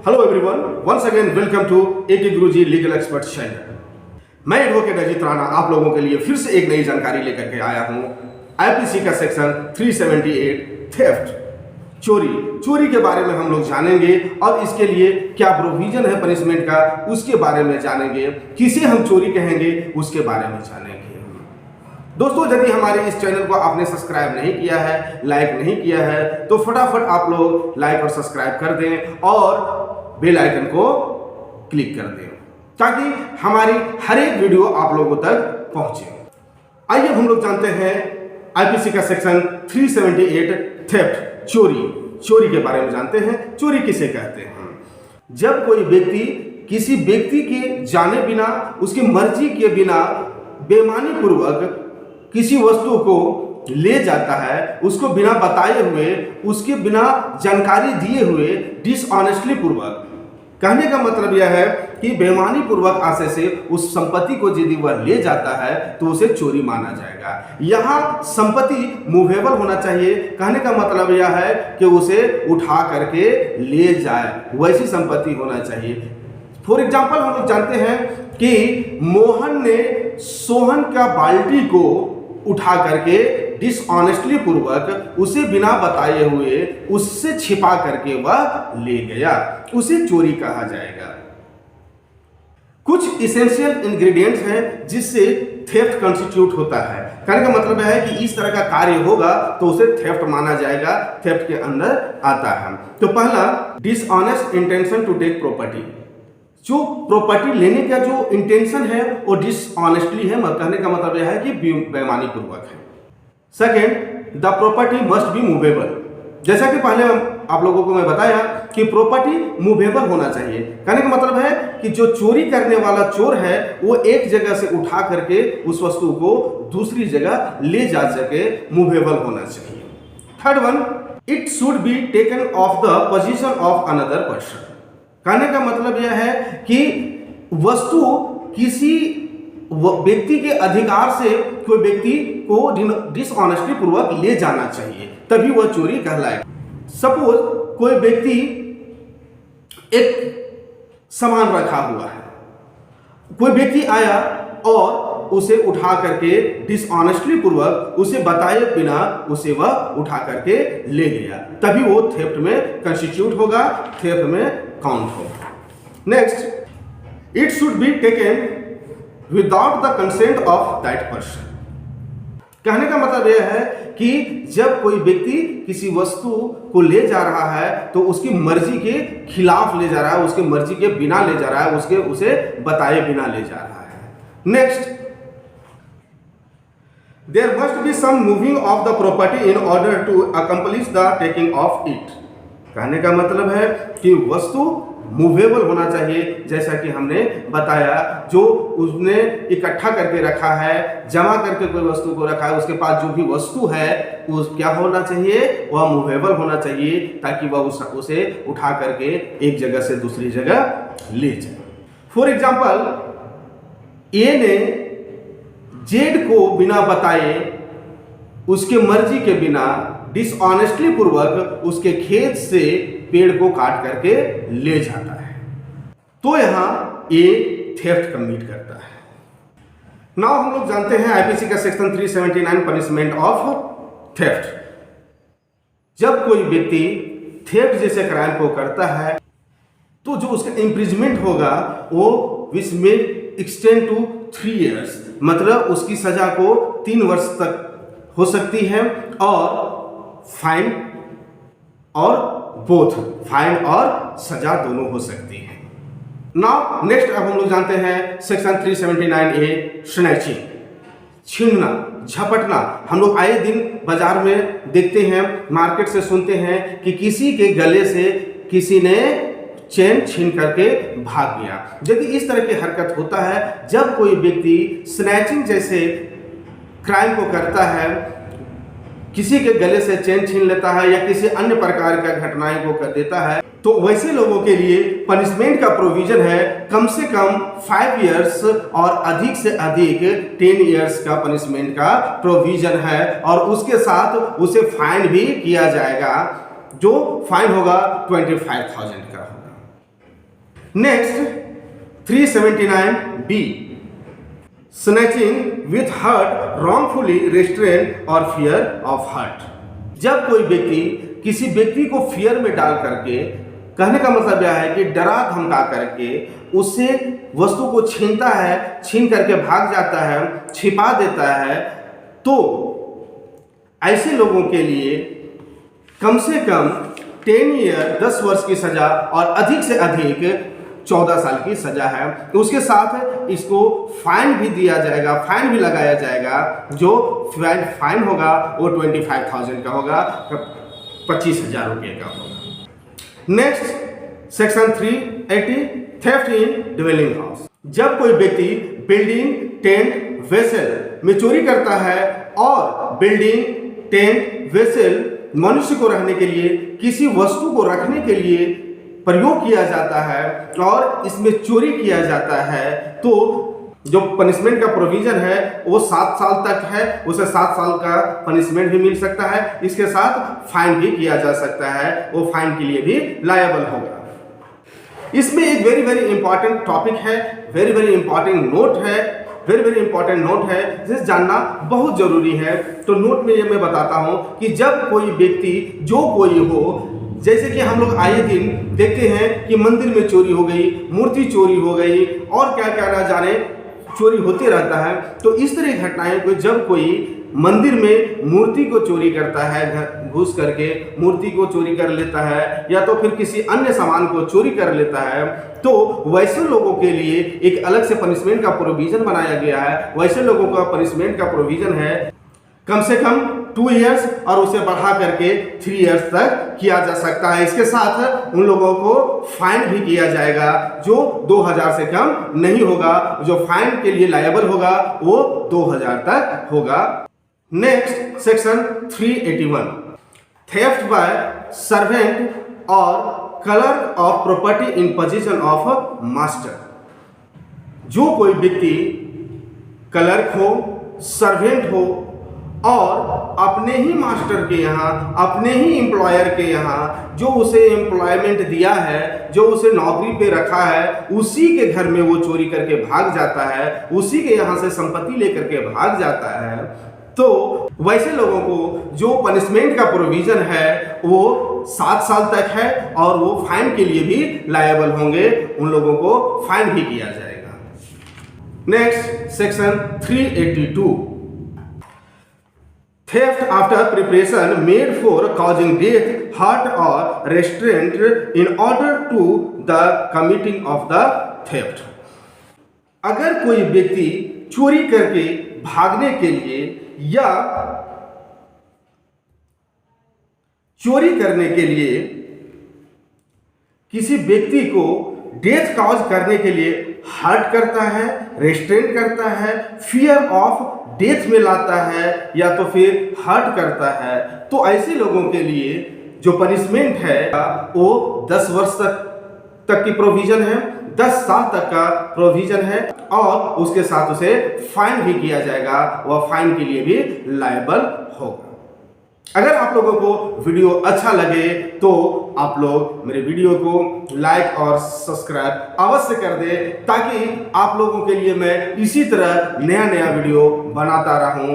Hello everyone, once again welcome to AK Guruji legal expert channel. मैं advocate Ajit Rana आप लोगों के लिए फिर से एक नई जानकारी लेकर के आया हूं। आईपीसी का सेक्शन 378 थेफ्ट, चोरी के बारे में हम लोग जानेंगे और इसके लिए क्या प्रोविजन है पनिशमेंट का उसके बारे में जानेंगे। किसे हम चोरी कहेंगे उसके बारे में जानेंगे। दोस्तों, यदि हमारे इस चैनल को आपने सब्सक्राइब नहीं किया है, लाइक नहीं किया है, तो फटाफट आप लोग लाइक और सब्सक्राइब कर दें और बेल आइकन को क्लिक कर दें ताकि हमारी हर एक वीडियो आप लोगों तक पहुंचे। आइए हम लोग जानते हैं आईपीसी का सेक्शन 378 थेफ्ट, चोरी के बारे में जानते हैं। चोरी किसे कहते हैं? जब कोई व्यक्ति किसी व्यक्ति के जाने बिना, उसकी मर्जी के बिना बेईमानी पूर्वक किसी वस्तु को ले जाता है, उसको बिना बताए हुए, उसके बिना जानकारी दिए हुए, डिसऑनेस्टली पूर्वक। कहने का मतलब यह है कि बेईमानी पूर्वक आशय से उस संपत्ति को यदि वह ले जाता है तो उसे चोरी माना जाएगा। यहाँ संपत्ति मूवेबल होना चाहिए। कहने का मतलब यह है कि उसे उठा करके ले जाए, वैसी संपत्ति होना चाहिए। फॉर एग्जाम्पल हम लोग जानते हैं कि मोहन ने सोहन का बाल्टी को उठा करके डिसऑनेस्टली पूर्वक, उसे बिना बताए हुए, उससे छिपा करके वह ले गया, उसे चोरी कहा जाएगा। कुछ इसेंशियल इंग्रेडिएंट्स हैं जिससे थेफ्ट कंस्टिट्यूट होता है। कहने का मतलब है कि इस तरह का कार्य होगा तो उसे थेफ्ट माना जाएगा, थेफ्ट के अंदर आता है। तो पहला, dishonest intention to take property. जो प्रॉपर्टी लेने का जो इंटेंशन है वो डिसऑनेस्टली है, कहने का मतलब यह है कि बेईमानी पूर्वक है। Second, the property must be movable. जैसा कि पहले आप लोगों को मैं बताया कि प्रॉपर्टी मूवेबल होना चाहिए। कहने का मतलब है कि जो चोरी करने वाला चोर है वो एक जगह से उठा करके उस वस्तु को दूसरी जगह ले जा सके, मूवेबल होना चाहिए। Third one, it should be taken of the position of another person. कहने का मतलब यह है कि वस्तु किसी व्यक्ति के अधिकार से कोई व्यक्ति को डिसऑनेस्टी पूर्वक ले जाना चाहिए, तभी वह चोरी कहलाएगा। सपोज कोई व्यक्ति एक सामान रखा हुआ है, कोई व्यक्ति आया और उसे उठा करके डिसऑनेस्टली पूर्वक, उसे बताए बिना उसे वह उठा करके ले गया, तभी वो थेफ्ट में कंस्टिट्यूट होगा, थेफ्ट में काउंट होगा। Next, it should be taken without the consent of that person. कहने का मतलब यह है कि जब कोई व्यक्ति किसी वस्तु को ले जा रहा है तो उसकी मर्जी के खिलाफ ले जा रहा है, उसकी मर्जी के बिना ले जा रहा है, उसे बताए बिना ले जा रहा है। Next, there must be some moving of the property in order to accomplish the taking of it. कहने का मतलब है कि वस्तु मूवेबल होना चाहिए, जैसा कि हमने बताया। जो उसने इकट्ठा करके रखा है, जमा करके कोई वस्तु को रखा है, उसके पास जो भी वस्तु है वो क्या होना चाहिए, वह मूवेबल होना चाहिए, ताकि वह उसे उठा करके एक जगह से दूसरी जगह ले जाए। फॉर एग्जाम्पल, ए ने जेड को बिना बताए, उसके मर्जी के बिना, डिसऑनेस्टली पूर्वक उसके खेत से पेड़ को काट करके ले जाता है, तो यहां ए थेफ्ट कमिट करता है। नाउ हम लोग जानते हैं आईपीसी का सेक्शन 379 पनिशमेंट ऑफ थेफ्ट। जब कोई व्यक्ति थेफ्ट जैसे क्राइम को करता है तो जो उसका इम्प्रिजमेंट होगा वो विच में एक्सटेंड टू 3 years, मतलब उसकी सजा को 3 वर्ष तक हो सकती है, और फाइन और बोथ, फाइन और सजा दोनों हो सकती है। नाउ नेक्स्ट, अब हम लोग जानते हैं सेक्शन 379A स्नैचिंग, छीनना, झपटना। हम लोग आए दिन बाजार में देखते हैं, मार्केट से सुनते हैं कि किसी के गले से किसी ने चेन छीन करके भाग गया। यदि इस तरह की हरकत होता है, जब कोई व्यक्ति स्नैचिंग जैसे क्राइम को करता है, किसी के गले से चेन छीन लेता है या किसी अन्य प्रकार का घटनाएं को कर देता है, तो वैसे लोगों के लिए पनिशमेंट का प्रोविजन है कम से कम 5 years और अधिक से अधिक 10 years का पनिशमेंट का प्रोविजन है, और उसके साथ उसे फाइन भी किया जाएगा, जो फाइन होगा 25,000 का होगा। Next 379B, snatching with hurt wrongfully restrain और फियर ऑफ हर्ट। जब कोई व्यक्ति किसी व्यक्ति को फियर में डाल करके, कहने का मतलब यह है कि डरा धमका करके उससे वस्तु को छीनता है, छीन करके भाग जाता है, छिपा देता है, तो ऐसे लोगों के लिए कम से कम 10 ईयर 10 वर्ष की सजा और अधिक से अधिक 14 साल की सजा है। तो उसके साथ इसको फाइन भी दिया जाएगा, फाइन भी लगाया जाएगा। जो फाइन होगा वो 25,000 का होगा, 25,000 रुपये का होगा। नेक्स्ट सेक्शन 380, थेफ्ट इन ड्वेलिंग हाउस। जब कोई व्यक्ति बिल्डिंग, टेंट, वेसल में चोरी करता है और बिल्डिंग, टेंट, वेसल मनुष्य को रहने के लिए, किसी वस्तु को रखने के लिए प्रयोग किया जाता है और इसमें चोरी किया जाता है, तो जो पनिशमेंट का प्रोविजन है वो 7 साल तक है। उसे 7 साल का पनिशमेंट भी मिल सकता है, इसके साथ फाइन भी किया जा सकता है, वो फाइन के लिए भी लायबल होगा। इसमें एक वेरी वेरी इंपॉर्टेंट टॉपिक है, वेरी वेरी इंपॉर्टेंट नोट है, वेरी वेरी इंपॉर्टेंट नोट है जिसे जानना बहुत जरूरी है। तो नोट में ये मैं बताता हूं कि जब कोई व्यक्ति, जो कोई हो, जैसे कि हम लोग आए दिन देखते हैं कि मंदिर में चोरी हो गई, मूर्ति चोरी हो गई और क्या क्या ना जाने चोरी होते रहता है। तो इस तरह की घटनाएं को, जब कोई मंदिर में मूर्ति को चोरी करता है, घुस करके मूर्ति को चोरी कर लेता है या तो फिर किसी अन्य सामान को चोरी कर लेता है, तो वैसे लोगों के लिए एक अलग से पनिशमेंट का प्रोविजन बनाया गया है। वैसे लोगों का पनिशमेंट का प्रोविजन है कम से कम 2 इयर्स और उसे बढ़ा करके 3 इयर्स तक किया जा सकता है। इसके साथ उन लोगों को फाइन भी किया जाएगा जो 2,000 से कम नहीं होगा। जो फाइन के लिए लायबल होगा वो 2,000 तक होगा। Next section 381, theft by servant और clerk of property in position of master. जो कोई व्यक्ति क्लर्क हो, सर्वेंट हो और अपने ही मास्टर के यहाँ, अपने ही एम्प्लॉयर के यहाँ जो उसे एम्प्लॉयमेंट दिया है, जो उसे नौकरी पे रखा है, उसी के घर में वो चोरी करके भाग जाता है, उसी के यहाँ से संपत्ति लेकर के भाग जाता है, तो वैसे लोगों को जो पनिशमेंट का प्रोविजन है वो 7 साल तक है और वो फाइन के लिए भी लायबल होंगे। उन लोगों को फाइन भी किया जाएगा। Next section 382, theft after preparation made for causing death, hurt or restraint in order to the committing of the theft। अगर कोई व्यक्ति चोरी करके भागने के लिए या चोरी करने के लिए किसी व्यक्ति को डेथ कॉज करने के लिए हर्ट करता है, रेस्ट्रेंट करता है, फियर ऑफ डेथ में लाता है या तो फिर हर्ट करता है, तो ऐसे लोगों के लिए जो पनिशमेंट है वो 10 वर्ष तक की प्रोविजन है, 10 साल तक का प्रोविजन है और उसके साथ उसे फाइन भी किया जाएगा। वह फाइन के लिए भी लायबल होगा। अगर आप लोगों को वीडियो अच्छा लगे तो आप लोग मेरे वीडियो को लाइक और सब्सक्राइब अवश्य कर दें ताकि आप लोगों के लिए मैं इसी तरह नया नया वीडियो बनाता रहूं।